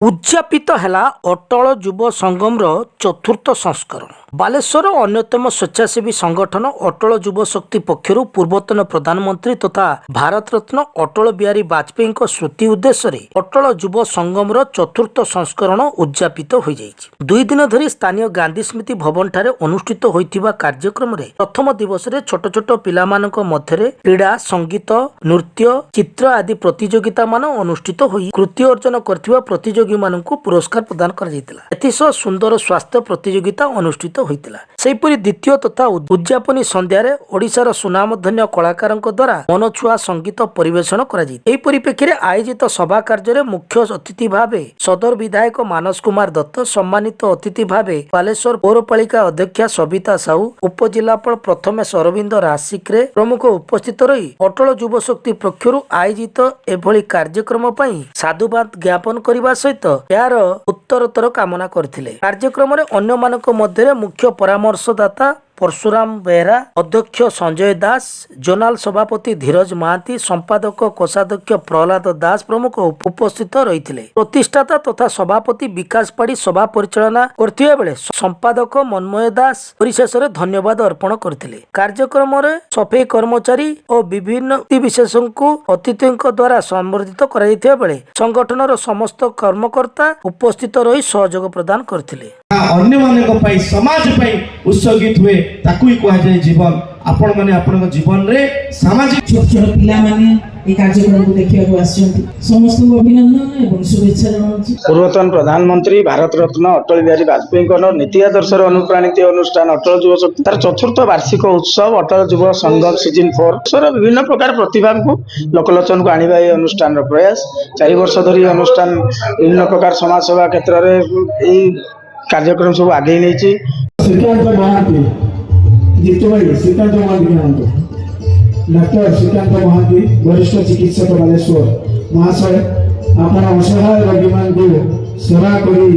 उद्यापित है अटल युव संगम चतुर्थ संस्करण। बालेश्वर अन्यतम स्वेच्छासेवी संगठन अटल युव शक्ति पक्षर पूर्वतन प्रधानमंत्री तथा भारत रत्न अटल बिहारी वाजपेयी स्मृति उद्देश्य अटल युव संगम चतुर्थ संस्करण उद्यापित हो जाइछि। 2 दिन धरी स्थानीय गांधी स्मृति भवन ठारे अनुष्ठित होइतिबा कार्यक्रम रे प्रथम दिवस रे छोट छोट पिलामानक मध्यरे क्रीड़ा, संगीत, नृत्य, चित्र आदि प्रतियोगिता मान अनुष्ठित होई कृति अर्जन करथिबा प्रतियोगी माननकु पुरस्कार प्रदान कर जाइतिला। एथिसह सुंदर स्वास्थ्य प्रतियोगिता अनुष्ठित होइतिला। सेहिपरि द्वितीय तथा उद्यापनी संध्यारे ओडिशार सुनामधन्य कलाकारंक द्वारा मनछुआ संगीत परिवेषण करा जाइति। एही परिप्रेक्षी आयोजित सभा कार्य मुख्य अतिथि भावे सदर विधायक मानस कुमार दत्त, सम्मानित अतिथि भावे बालेश्वर पौरपालिका अध्यक्षा सविता साहू, उपजिलापाल प्रथमेश अरविंद रासिक्रे प्रमुख उपस्थित रही अटल युव शक्ति पक्षर आयोजित एभली कार्यक्रम पई साधुवाद ज्ञापन करने सहित यार उत्तरोत्तर कामना करथिले। कार्यक्रम रे अन्य मानक मध्य मुख्य परामर्शदाता परशुराम बेहरा, अध्यक्ष संजय दास, जोनाल सभापति धीरज महांती, संपादक कोषाध्यक्ष प्रहलाद दास प्रमुख उपस्थित रही। प्रतिष्ठाता तथा सभापति विकास पाड़ी सभा परिचालना करथिबा बेले संपादक मनमय दास परिशेष धन्यवाद अर्पण करथिले। कार्यक्रम रे सफाई कर्मचारी और विभिन्न विशेषज्ञ को अतिथियों द्वारा संबर्धित करा जायथिबा बेले संगठनर समस्त कर्मकर्ता उपस्थित रही सहयोग प्रदान करथिले। अन्य मानक पई समाज पई उत्सर्गित हुए ताकू ही कहा जाए जीवन। आपण माने आपण जीवन रे सामाजिक छोट छोट पिला माने ए कार्यक्रम को देखिया को आछंती। समस्त को अभिनंदन एवं शुभेच्छा जणाउछि। पूर्वतन प्रधानमंत्री भारत रत्न अटल बिहारी वाजपेयी नीति आदर्श अनुप्राणित अनुष्ठान अटल युव शक्ति तार चतुर्थ वार्षिक उत्सव अटल युव संगम सीजन 4 विभिन्न प्रकार प्रतिभा को लोकलोचन को आनिबा ए अनुष्ठान प्रयास 4 वर्ष धरी अनुष्ठान विभिन्न प्रकार समाज सेवा क्षेत्र में कार्यक्रम सब आगे नहीं। श्रीकांत महांती जीतू भाई श्रीकांत महांती डॉक्टर श्रीकांत महांती वरिष्ठ चिकित्सक बालेश्वर महाशय आपण असहाय रोगी मान सेवा करी